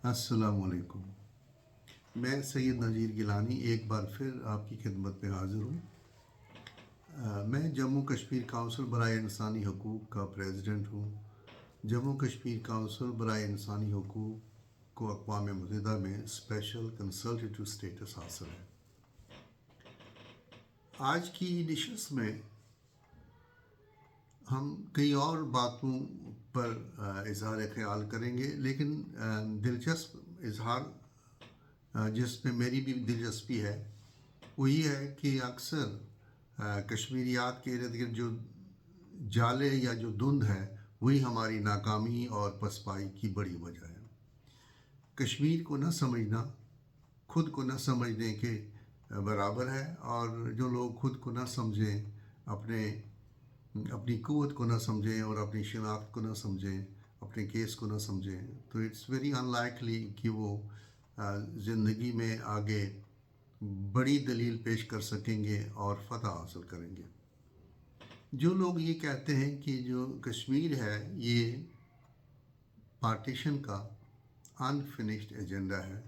السلام علیکم۔ میں سید نذیر گیلانی ایک بار پھر آپ کی خدمت میں حاضر ہوں۔ میں جموں کشمیر کونسل برائے انسانی حقوق کا پریزیڈنٹ ہوں۔ جموں کشمیر کونسل برائے انسانی حقوق کو اقوام متحدہ میں اسپیشل کنسلٹیٹو اسٹیٹس حاصل ہے۔ آج کی نشست میں ہم کئی اور باتوں پر اظہار خیال کریں گے، لیکن دلچسپ اظہار جس میں میری بھی دلچسپی ہے وہ یہ ہے کہ اکثر کشمیریات کے ارد گرد جو جالے یا جو دھند ہے وہی ہماری ناکامی اور پسپائی کی بڑی وجہ ہے۔ کشمیر کو نہ سمجھنا خود کو نہ سمجھنے کے برابر ہے، اور جو لوگ خود کو نہ سمجھیں، اپنی قوت کو نہ سمجھیں اور اپنی شناخت کو نہ سمجھیں، اپنے کیس کو نہ سمجھیں، تو اٹس ویری ان لائکلی کہ وہ زندگی میں آگے بڑی دلیل پیش کر سکیں گے اور فتح حاصل کریں گے۔ جو لوگ یہ کہتے ہیں کہ جو کشمیر ہے یہ پارٹیشن کا انفنشڈ ایجنڈا ہے،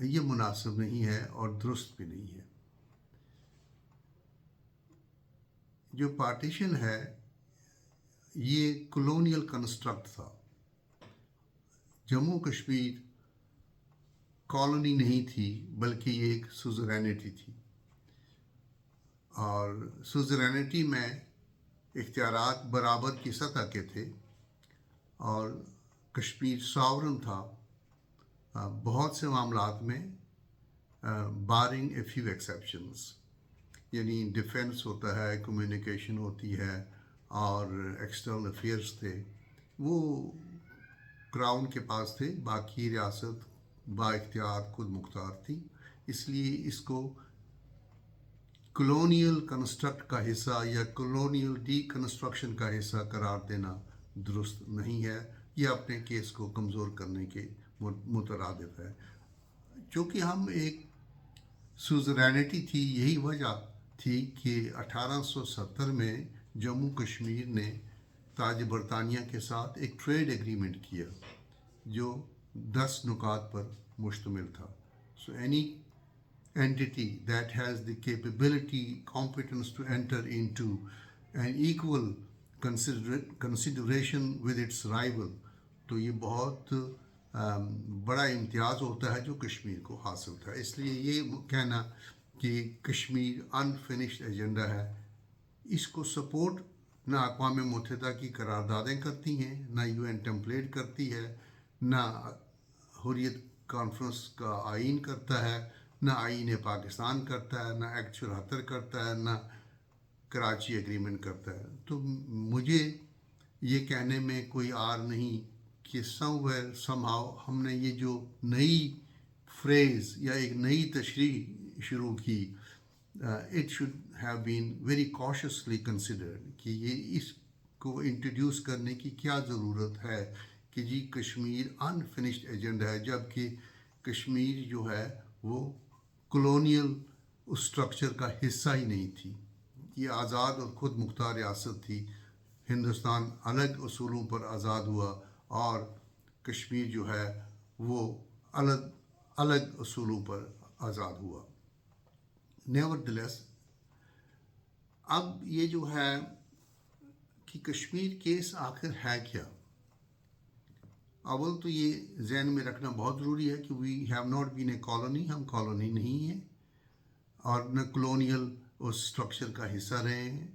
یہ مناسب نہیں ہے اور درست بھی نہیں ہے۔ جو پارٹیشن ہے یہ کلونیل کنسٹرکٹ تھا۔ جموں کشمیر کالونی نہیں تھی بلکہ یہ ایک سوزرینٹی تھی، اور سوزرینٹی میں اختیارات برابر کی سطح کے تھے، اور کشمیر ساورن تھا بہت سے معاملات میں، بارنگ اے فیو ایکسیپشنز، یعنی ڈیفنس ہوتا ہے، کمیونیکیشن ہوتی ہے، اور ایکسٹرنل افیئرس تھے، وہ کراؤن کے پاس تھے، باقی ریاست با اختیار خود مختار تھی۔ اس لیے اس کو کلونیل کنسٹرکٹ کا حصہ یا کلونیل ڈی کنسٹرکشن کا حصہ قرار دینا درست نہیں ہے، یہ اپنے کیس کو کمزور کرنے کے مترادف ہے۔ چونکہ ہم ایک سوزرینٹی تھی، یہی وجہ تھی کہ 1870 میں جموں کشمیر نے تاج برطانیہ کے ساتھ ایک ٹریڈ ایگریمنٹ کیا جو 10 نکات پر مشتمل تھا۔ So any entity that has the capability, competence to enter into an equal consideration with its rival، تو یہ بہت بڑا امتیاز ہوتا ہے جو کشمیر کو حاصل تھا۔ اس لیے یہ کہنا کہ کشمیر انفنشڈ ایجنڈا ہے، اس کو سپورٹ نہ اقوام متحدہ کی قراردادیں کرتی ہیں، نہ یو این ٹیمپلیٹ کرتی ہے، نہ حریت کانفرنس کا آئین کرتا ہے، نہ آئین پاکستان کرتا ہے، نہ ایکٹ 74 کرتا ہے، نہ کراچی ایگریمنٹ کرتا ہے۔ تو مجھے یہ کہنے میں کوئی آر نہیں کہ سم ہاؤ ہم نے یہ جو نئی فریز یا ایک نئی تشریح شروع کی، it should have been very cautiously considered کہ یہ اس کو انٹروڈیوس کرنے کی کیا ضرورت ہے کہ جی کشمیر انفنشڈ ایجنڈا ہے، جبکہ کشمیر جو ہے وہ کلونیل اسٹرکچر کا حصہ ہی نہیں تھی، یہ آزاد اور خود مختار ریاست تھی۔ ہندوستان الگ اصولوں پر آزاد ہوا اور کشمیر جو ہے وہ الگ اصولوں پر آزاد ہوا۔ نیورتھلیس اب یہ جو ہے کہ کشمیر کیس آخر ہے کیا، اول تو یہ ذہن میں رکھنا بہت ضروری ہے کہ we have not been a colony, ہم کالونی نہیں ہیں اور نہ کلونیل اس اسٹرکچر کا حصہ رہے ہیں،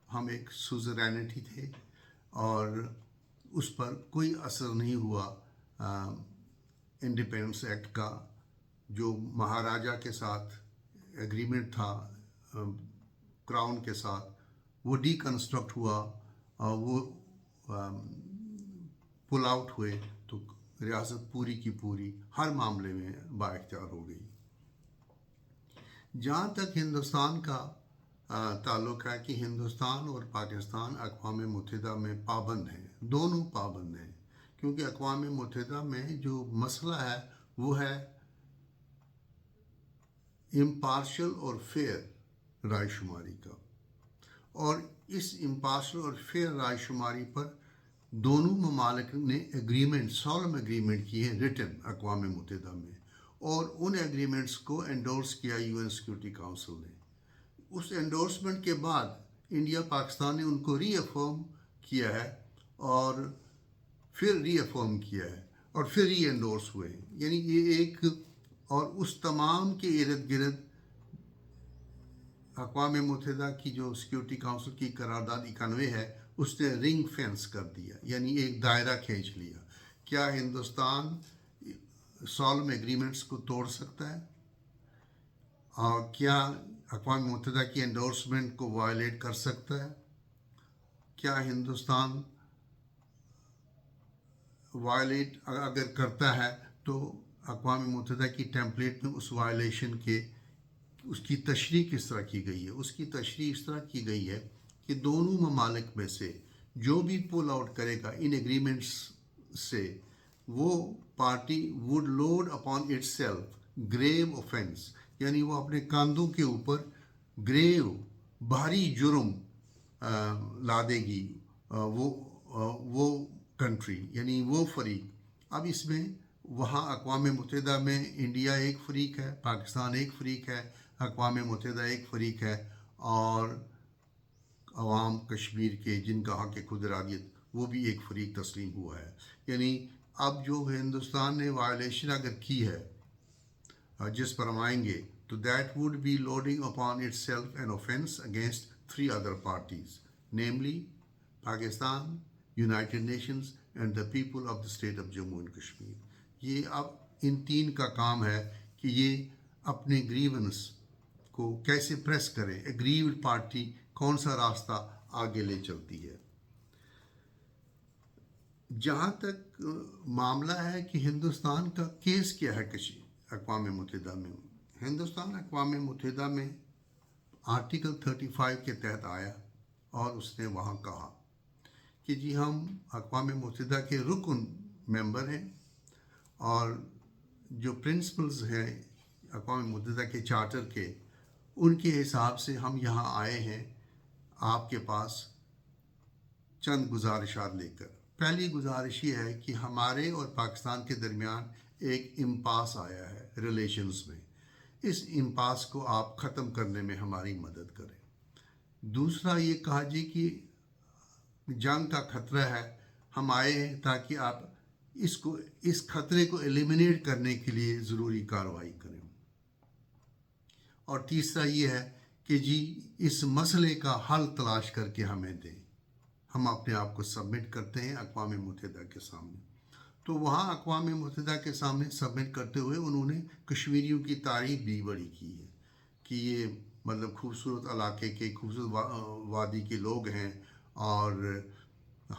ہم ایک سوزرینٹی تھے اور اس پر کوئی اثر نہیں ہوا انڈیپینڈنس ایکٹ کا جو مہاراجہ کے ساتھ ایگریمنٹ تھا، کراؤن کے ساتھ، وہ ڈی کنسٹرکٹ ہوا اور وہ پل آؤٹ ہوئے، تو ریاست پوری کی پوری ہر معاملے میں با اختیار ہو گئی۔ جہاں تک ہندوستان کا تعلق ہے کہ ہندوستان اور پاکستان اقوام متحدہ میں پابند ہیں، دونوں پابند ہیں، کیونکہ اقوام متحدہ میں جو مسئلہ ہے وہ ہے امپارشل اور فیئر رائے شماری کا، اور اس امپارشل اور فیئر رائے شماری پر دونوں ممالک نے ایگریمنٹ سالم ایگریمنٹ کیے ہیں ریٹن اقوام متحدہ میں، اور ان ایگریمنٹس کو انڈورس کیا یو این سیکورٹی کاؤنسل نے۔ اس انڈورسمنٹ کے بعد انڈیا پاکستان نے ان کو ری افرم کیا ہے، اور پھر ری افرم کیا ہے، اور پھر ری انڈورس ہوئے ہیں۔ یعنی یہ ایک، اور اس تمام کے ارد گرد اقوام متحدہ کی جو سیکورٹی کاؤنسل کی قرارداد 91 ہے، اس نے رنگ فینس کر دیا، یعنی ایک دائرہ کھینچ لیا۔ کیا ہندوستان سالم ایگریمنٹس کو توڑ سکتا ہے؟ اور کیا اقوام متحدہ کی انڈورسمنٹ کو وائلیٹ کر سکتا ہے؟ کیا ہندوستان وائلیٹ اگر کرتا ہے تو اقوام متحدہ کی ٹیمپلیٹ میں اس وائلیشن کے اس کی تشریح کس طرح کی گئی ہے؟ اس کی تشریح اس طرح کی گئی ہے کہ دونوں ممالک میں سے جو بھی پول آؤٹ کرے گا ان ایگریمنٹس سے، وہ party would load upon itself grave offence, یعنی وہ اپنے کاندھوں کے اوپر گریو بھاری جرم لادے گی، وہ کنٹری، یعنی وہ فریق۔ اب اس میں وہاں اقوام متحدہ میں انڈیا ایک فریق ہے، پاکستان ایک فریق ہے، اقوام متحدہ ایک فریق ہے، اور عوام کشمیر کے جن کا حق خود ارادیت وہ بھی ایک فریق تسلیم ہوا ہے۔ یعنی اب جو ہندوستان نے وائلیشن اگر کی ہے جس پر ہم آئیں گے، تو that would be loading upon itself an offence against 3 other parties, namely Pakistan, United Nations and the people of the state of Jammu and Kashmir. یہ اب ان 3 کا کام ہے کہ یہ اپنے گریونس کو کیسے پریس کرے، اگریوڈ پارٹی کون سا راستہ آگے لے چلتی ہے۔ جہاں تک معاملہ ہے کہ ہندوستان کا کیس کیا ہے اقوام متحدہ میں، ہندوستان اقوام متحدہ میں آرٹیکل 35 کے تحت آیا، اور اس نے وہاں کہا کہ جی ہم اقوام متحدہ کے رکن ممبر ہیں، اور جو پرنسپلز ہیں اقوام متحدہ کے چارٹر کے، ان کے حساب سے ہم یہاں آئے ہیں آپ کے پاس چند گزارشات لے کر۔ پہلی گزارش یہ ہے کہ ہمارے اور پاکستان کے درمیان ایک امپاس آیا ہے ریلیشنز میں، اس امپاس کو آپ ختم کرنے میں ہماری مدد کریں۔ دوسرا یہ کہا جی کہ جنگ کا خطرہ ہے، ہم آئے ہیں تاکہ آپ اس خطرے کو ایلیمینیٹ کرنے کے لیے ضروری کارروائی کریں۔ اور تیسرا یہ ہے کہ جی اس مسئلے کا حل تلاش کر کے ہمیں دیں۔ ہم اپنے آپ کو سبمٹ کرتے ہیں اقوام متحدہ کے سامنے۔ تو وہاں اقوام متحدہ کے سامنے سبمٹ کرتے ہوئے انہوں نے کشمیریوں کی تعریف بھی بڑی کی ہے کہ یہ مطلب خوبصورت علاقے کے، خوبصورت وادی کے لوگ ہیں، اور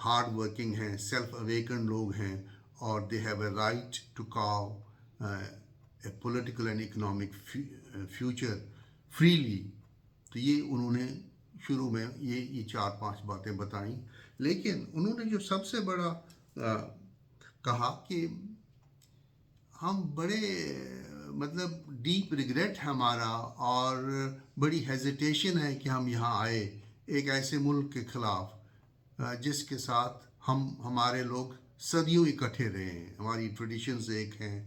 ہارڈ ورکنگ ہیں، سیلف اویکنڈ لوگ ہیں، اور they have a right to carve a political and economic future freely. تو یہ انہوں نے شروع میں یہ 4-5 باتیں بتائیں، لیکن انہوں نے جو سب سے بڑا کہا کہ ہم بڑے مطلب ڈیپ ریگریٹ ہے ہمارا، اور بڑی ہیزیٹیشن ہے کہ ہم یہاں آئے ایک ایسے ملک کے خلاف جس کے ساتھ ہمارے لوگ صدیوں اکٹھے رہے ہیں، ہماری ٹریڈیشنز ایک ہیں۔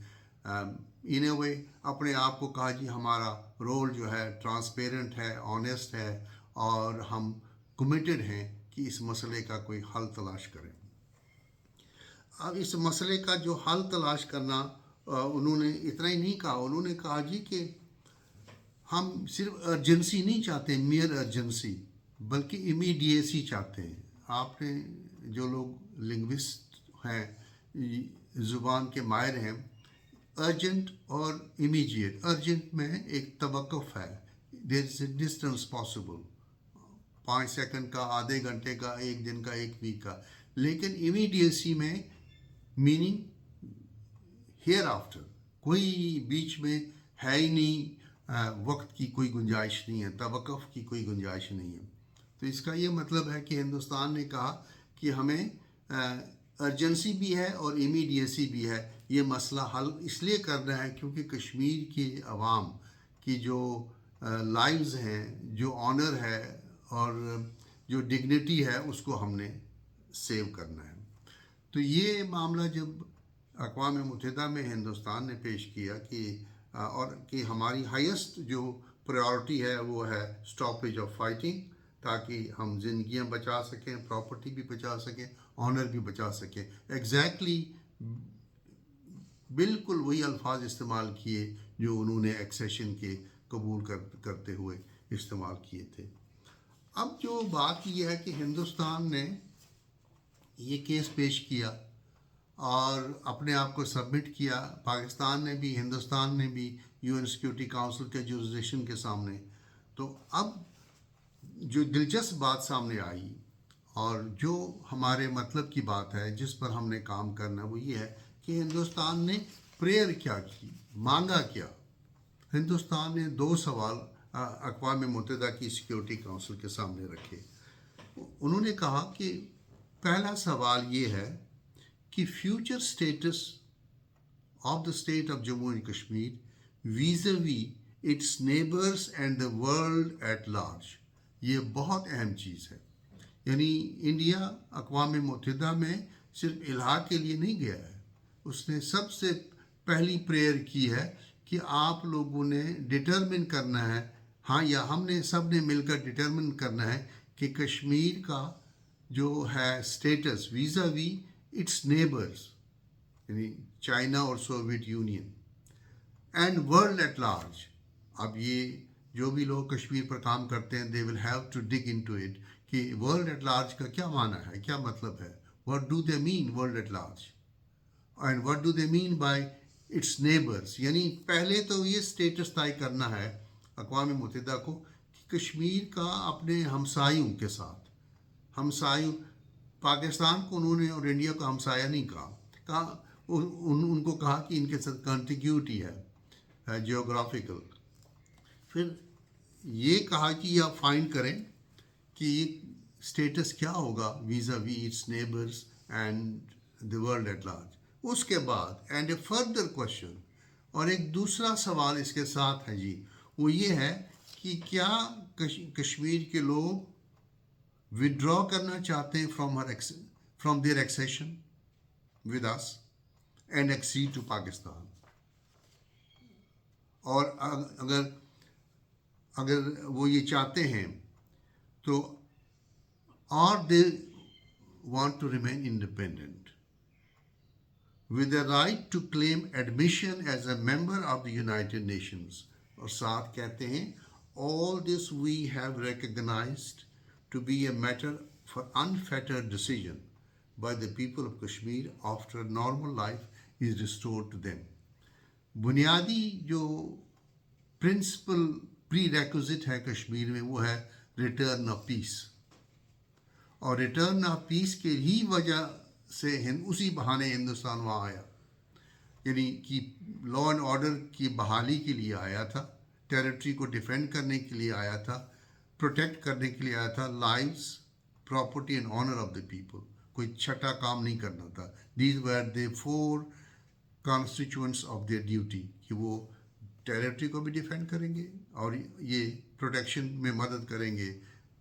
ان اے وے اپنے آپ کو کہا جی ہمارا رول جو ہے ٹرانسپیرنٹ ہے، آنیسٹ ہے، اور ہم کمیٹڈ ہیں کہ اس مسئلے کا کوئی حل تلاش کریں۔ اب اس مسئلے کا جو حل تلاش کرنا، انہوں نے اتنا ہی نہیں کہا، انہوں نے کہا جی کہ ہم صرف ارجنسی نہیں چاہتے، میئر ارجنسی، بلکہ امیڈیسی چاہتے ہیں۔ آپ نے جو لوگ لنگوسٹ ہیں، زبان کے ماہر ہیں، ارجنٹ اور امیڈیٹ، ارجنٹ میں ایک توقف ہے، دیر از اے ڈسٹنس پاسبل، 5 سیکنڈ کا، آدھے گھنٹے کا، 1 دن کا، 1 ویک کا۔ لیکن امیڈیسی میں میننگ ہیئر آفٹر، کوئی بیچ میں ہے ہی نہیں، وقت کی کوئی گنجائش نہیں ہے، توقف کی کوئی گنجائش نہیں ہے۔ تو اس کا یہ مطلب ہے کہ ہندوستان نے کہا کہ ہمیں ارجنسی بھی ہے اور امیڈیسی بھی ہے، یہ مسئلہ حل اس لیے کرنا ہے کیونکہ کشمیر کے عوام کی جو لائیوز ہیں، جو آنر ہے اور جو ڈگنیٹی ہے، اس کو ہم نے سیو کرنا ہے۔ تو یہ معاملہ جب اقوام متحدہ میں ہندوستان نے پیش کیا کہ اور کہ ہماری ہائیسٹ جو پریورٹی ہے وہ ہے اسٹاپیج آف فائٹنگ، تاکہ ہم زندگیاں بچا سکیں، پراپرٹی بھی بچا سکیں، آنر بھی بچا سکیں. ایگزیکٹلی بالکل وہی الفاظ استعمال کیے جو انہوں نے ایکسیشن کے قبول کرتے ہوئے استعمال کیے تھے. اب جو بات یہ ہے کہ ہندوستان نے یہ کیس پیش کیا اور اپنے آپ کو سبمٹ کیا، پاکستان نے بھی، ہندوستان نے بھی یو این سیکورٹی کاؤنسل کے جورسڈکشن کے سامنے. تو اب جو دلچسپ بات سامنے آئی اور جو ہمارے مطلب کی بات ہے جس پر ہم نے کام کرنا، وہ یہ ہے کہ ہندوستان نے پریئر کیا کی، مانگا کیا. ہندوستان نے 2 سوال اقوام متحدہ کی سیکورٹی کاؤنسل کے سامنے رکھے. انہوں نے کہا کہ پہلا سوال یہ ہے کہ future status of the state of Jammu and Kashmir vis a vis its neighbours and the world at large. یہ بہت اہم چیز ہے. یعنی انڈیا اقوام متحدہ میں صرف الحاق کے لیے نہیں گیا ہے، اس نے سب سے پہلی پریئر کی ہے کہ آپ لوگوں نے ڈٹرمن کرنا ہے، ہاں، یا ہم نے سب نے مل کر ڈٹرمن کرنا ہے کہ کشمیر کا جو ہے اسٹیٹس ویزاوی اٹس نیبرز، یعنی چائنا اور Soviet Union, and world at large. اب یہ جو بھی لوگ کشمیر پر کام کرتے ہیں they will have to dig into it کہ ورلڈ ایٹ لارج کا کیا معنی ہے، کیا مطلب ہے. What do they mean world at large and what do they mean by its neighbours. یعنی پہلے تو یہ اسٹیٹس طے کرنا ہے اقوام متحدہ کو کہ کشمیر کا اپنے ہمسایوں کے ساتھ، ہمسایوں پاکستان کو انہوں نے اور انڈیا کو ہمسایہ نہیں کہا ان کو کہا کہ ان کے ساتھ کنٹیگیوٹی ہے جیوگرافیکل. پھر یہ کہا کہ آپ فائنڈ کریں کہ یہ اسٹیٹس کیا ہوگا vis a vis its neighbours and the world at large. اس کے بعد اینڈ اے فردر کوشچن، اور ایک دوسرا سوال اس کے ساتھ ہے جی، وہ یہ ہے کہ کیا کشمیر کے لوگ ودرا کرنا چاہتے ہیں from their accession with us and accede to Pakistan. اور اگر وہ یہ چاہتے ہیں تو اور they want to remain independent with a right to claim admission as a member of the United Nations. اور ساتھ کہتے ہیں all this we have recognized to be a matter for unfettered decision by the people of Kashmir after normal life is restored to them. بنیادی جو principal پری requisite ہے کشمیر میں وہ ہے ریٹرن آف پیس. اور ریٹرن آف پیس کے ہی وجہ سے اسی بہانے ہندوستان وہاں آیا، یعنی کہ لا اینڈ آرڈر کی بحالی کے لیے آیا تھا، ٹیریٹری کو ڈیفینڈ کرنے کے لیے آیا تھا، پروٹیکٹ کرنے کے لیے آیا تھا lives, property and honour of the people. کوئی چھٹا کام نہیں کرنا تھا. These were the 4 constituents of their duty کہ وہ ٹیریٹری کو بھی ڈیفینڈ کریں گے اور یہ پروٹیکشن میں مدد کریں گے،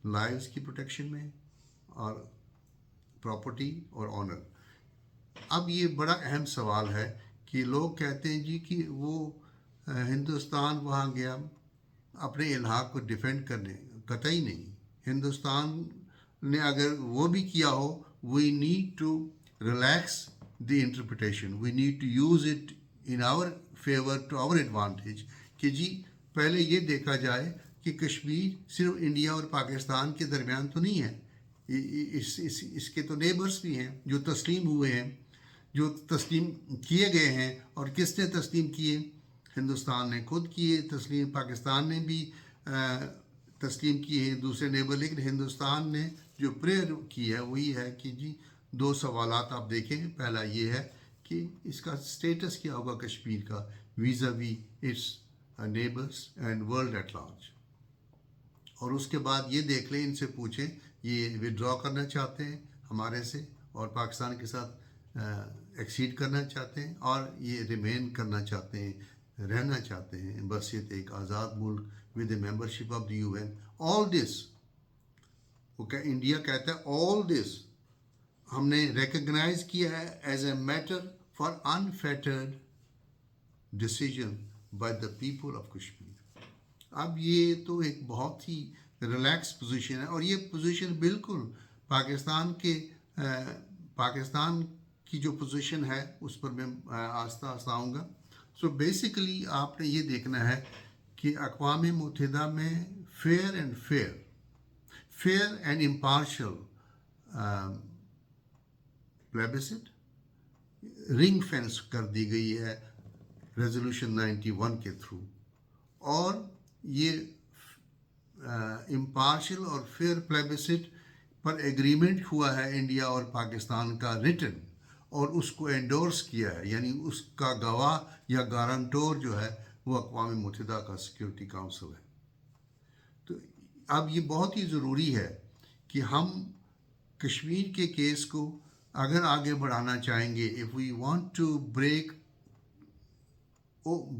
لائفز کی پروٹیکشن میں اور پراپرٹی اور آنر. اب یہ بڑا اہم سوال ہے کہ لوگ کہتے ہیں جی کہ وہ ہندوستان وہاں گیا اپنے الحاق کو ڈیفینڈ کرنے، قطعی نہیں. ہندوستان نے اگر وہ بھی کیا ہو، we need to relax the interpretation, we need to use it in our favour to our advantage کہ جی پہلے یہ دیکھا جائے کہ کشمیر صرف انڈیا اور پاکستان کے درمیان تو نہیں ہے، اس کے تو نیبرز بھی ہیں جو تسلیم ہوئے ہیں، جو تسلیم کیے گئے ہیں. اور کس نے تسلیم کیے؟ ہندوستان نے خود کیے تسلیم، پاکستان نے بھی تسلیم کیے ہیں دوسرے نیبر. لیکن ہندوستان نے جو پریئر کی ہے وہی ہے کہ جی 2 سوالات آپ دیکھیں. پہلا یہ ہے کہ اس کا سٹیٹس کیا ہوگا کشمیر کا vis a vis its neighbours and world at large. اور اس کے بعد یہ دیکھ لیں، ان سے پوچھیں یہ ودرا کرنا چاہتے ہیں ہمارے سے اور پاکستان کے ساتھ ایکسیڈ کرنا چاہتے ہیں، اور یہ ریمین کرنا چاہتے ہیں، رہنا چاہتے ہیں بحیثیت ایک آزاد ملک with a membership of the UN. All this, وہ انڈیا کہتا ہے آل دس ہم نے ریکگنائز کیا ہے as a matter for unfettered decision by the people of Kashmir. اب یہ تو ایک بہت ہی ریلیکس پوزیشن ہے، اور یہ پوزیشن بالکل پاکستان کی جو پوزیشن ہے اس پر میں آہستہ آہستہ آؤں گا. سو بیسیکلی آپ نے یہ دیکھنا ہے کہ اقوام متحدہ میں فیئر اینڈ امپارشل پلیبسٹ رنگ فینس کر دی گئی ہے ریزولوشن 91 کے تھرو، اور یہ امپارشل اور فیئر پلیبسٹ پر ایگریمنٹ ہوا ہے انڈیا اور پاکستان کا ریٹن، اور اس کو انڈورس کیا ہے، یعنی اس کا گواہ یا گارنٹور جو ہے وہ اقوام متحدہ کا سیکیورٹی کونسل ہے. تو اب یہ بہت ہی ضروری ہے کہ ہم کشمیر کے کیس کو اگر آگے بڑھانا چاہیں گے، if we want to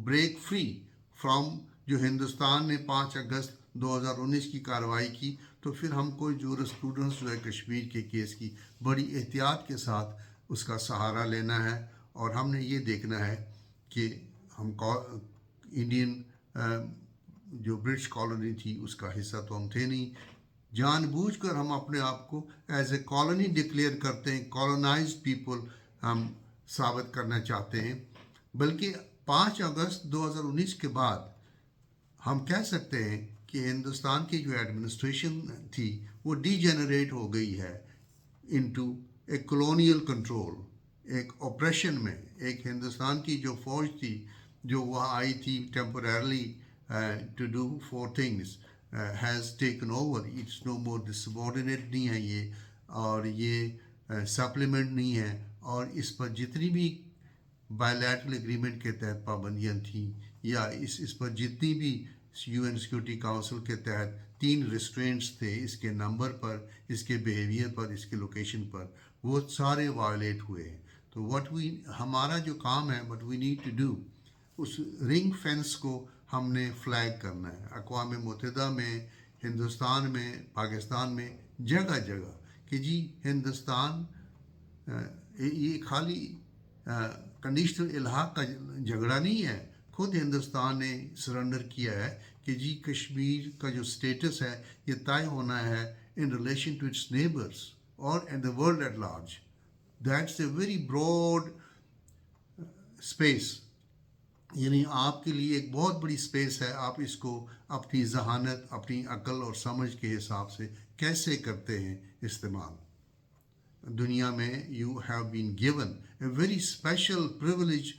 break free from جو ہندوستان نے 5 اگست 2019 کی کارروائی کی، تو پھر ہم کو جورسپروڈنس جو ہے کشمیر کے کیس کی بڑی احتیاط کے ساتھ اس کا سہارا لینا ہے، اور ہم نے یہ دیکھنا ہے کہ ہم انڈین جو برٹش کالونی تھی اس کا حصہ تو ہم تھے نہیں. جان بوجھ کر ہم اپنے آپ کو ایز اے کالونی ڈکلیئر کرتے ہیں، کالونائزڈ پیپل ہم ثابت کرنا چاہتے ہیں. بلکہ 5 اگست 2019 کے بعد ہم کہہ سکتے ہیں کہ ہندوستان کی جو ایڈمنسٹریشن تھی وہ ڈی جنریٹ ہو گئی ہے انٹو اے کولونیل کنٹرول، ایک آپریشن میں. ایک ہندوستان کی جو فوج تھی جو وہاں آئی تھی temporarily to do 4 things has taken over. It's no more subordinate نہیں ہے یہ، اور یہ سپلیمنٹ نہیں ہے، اور اس پر جتنی بھی بائیلیٹرل ایگریمنٹ کے تحت پابندیاں تھیں، یا اس پر جتنی بھی یو این سیکورٹی کونسل کے تحت 3 ریسٹرینٹس تھے، اس کے نمبر پر، اس کے بیہیویئر پر، اس کے لوکیشن پر، وہ سارے وائلیٹ ہوئے ہیں. تو ہمارا جو کام ہے what we need to do, اس رنگ فینس کو ہم نے فلیگ کرنا ہے اقوام متحدہ میں، ہندوستان میں، پاکستان میں، جگہ جگہ، کہ جی ہندوستان یہ خالی کنڈیشنل الحاق کا جھگڑا نہیں ہے. خود ہندوستان نے سرنڈر کیا ہے کہ جی کشمیر کا جو سٹیٹس ہے یہ طے ہونا ہے in relation to its neighbours اور in the world at large. That's a very broad space, یعنی آپ کے لیے ایک بہت بڑی اسپیس ہے. آپ اس کو اپنی ذہانت، اپنی عقل اور سمجھ کے حساب سے کیسے کرتے ہیں استعمال. دنیا میں you have been given a very special privilege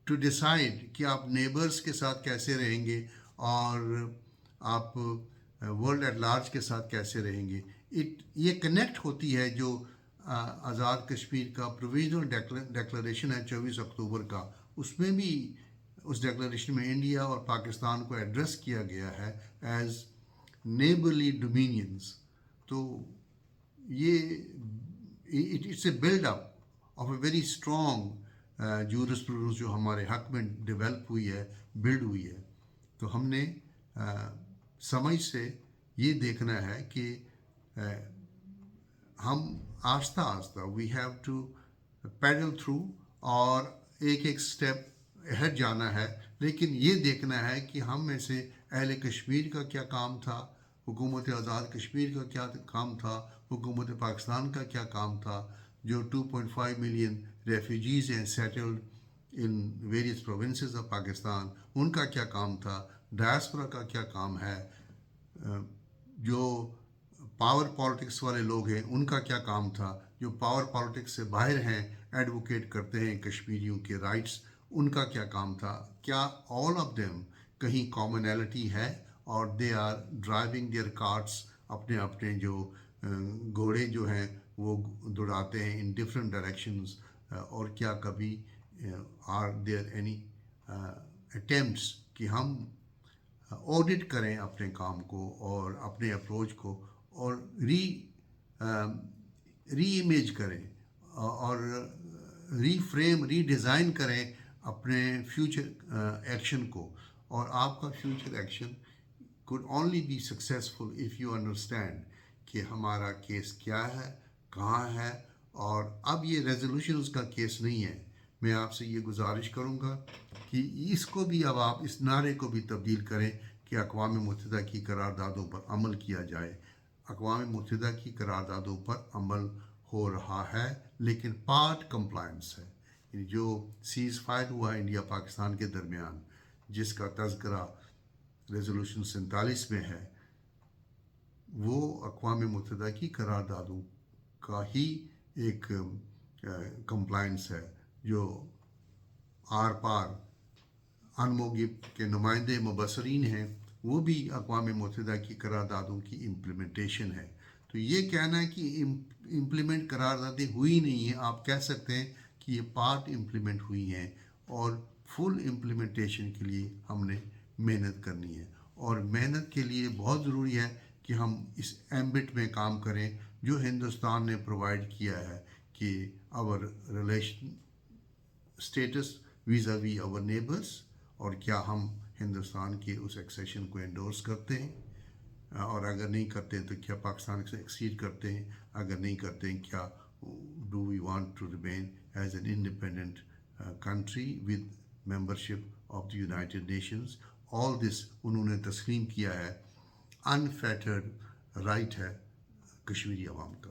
to decide کہ آپ نیبرس کے ساتھ کیسے رہیں گے اور آپ ورلڈ ایٹ لارج کے ساتھ کیسے رہیں گے. یہ کنیکٹ ہوتی ہے جو آزاد کشمیر کا پروویژنل ڈیکلریشن ہے 24 اکتوبر کا، اس میں بھی اس ڈیکلریشن میں انڈیا اور پاکستان کو ایڈریس کیا گیا ہے ایز نیبرلی ڈومینینز. تو یہ it's a build up of a very strong jurisprudence جو ہمارے حق میں ڈیولپ ہوئی ہے، بلڈ ہوئی ہے. تو ہم نے سمجھ سے یہ دیکھنا ہے کہ ہم آہستہ آہستہ we have to paddle through, اور ایک ایک سٹیپ ہٹ جانا ہے. لیکن یہ دیکھنا ہے کہ ہم میں سے اہل کشمیر کا کیا کام تھا، حکومت آزاد کشمیر کا کیا کام تھا، حکومت پاکستان کا کیا کام تھا، جو 2.5 ملین ریفیوجیز ہیں settled in various provinces of Pakistan, ان کا کیا کام تھا، ڈائسپورا کا کیا کام ہے، جو پاور پالیٹکس والے لوگ ہیں ان کا کیا کام تھا، جو پاور پالیٹکس سے باہر ہیں، ایڈوکیٹ کرتے ہیں کشمیریوں کے رائٹس، ان کا کیا کام تھا. کیا آل آف دیم کہیں کامنالٹی ہے، اور they are driving their carts, اپنے اپنے جو گھوڑے جو ہیں وہ دوڑاتے ہیں ان ڈفرینٹ ڈائریکشنز. اور کیا کبھی آر دیئر اینی اٹیمپٹس کہ ہم آڈٹ کریں اپنے کام کو اور اپنے اپروچ کو، اور ری امیج کریں اور ری فریم، ری ڈیزائن کریں اپنے فیوچر ایکشن کو. اور آپ کا future action could only be successful if you understand کہ ہمارا کیس کیا ہے، کہاں ہے. اور اب یہ ریزولوشنز کا کیس نہیں ہے. میں آپ سے یہ گزارش کروں گا کہ اس کو بھی اب آپ اس نعرے کو بھی تبدیل کریں کہ اقوام متحدہ کی قراردادوں پر عمل کیا جائے. اقوام متحدہ کی قراردادوں پر عمل ہو رہا ہے لیکن پارٹ کمپلائنس ہے. جو سیز فائر ہوا انڈیا پاکستان کے درمیان جس کا تذکرہ ریزولوشن 47 میں ہے وہ اقوام متحدہ کی قراردادوں کا ہی ایک کمپلائنس ہے. جو آر پار انموگپ کے نمائندے مبصرین ہیں وہ بھی اقوام متحدہ کی قراردادوں کی امپلیمنٹیشن ہے. تو یہ کہنا ہے کہ امپلیمنٹ قراردادیں ہوئی نہیں ہیں، آپ کہہ سکتے ہیں کہ یہ پارٹ امپلیمنٹ ہوئی ہیں اور فل امپلیمنٹیشن کے لیے ہم نے محنت کرنی ہے. اور محنت کے لیے بہت ضروری ہے کہ ہم اس ایمبٹ میں کام کریں جو ہندوستان نے پرووائڈ کیا ہے کہ اور ریلیشن اسٹیٹس ویزا وی اور نیبرس، اور کیا ہم ہندوستان کے اس ایکسیشن کو انڈورس کرتے ہیں، اور اگر نہیں کرتے ہیں تو کیا پاکستان سے ایکسیڈ کرتے ہیں، اگر نہیں کرتے ہیں کیا do we want to remain as an independent country with membership of the United Nations. All this انہوں نے تسلیم کیا ہے. انفیٹرڈ رائٹ ہے کشمیری عوام کا.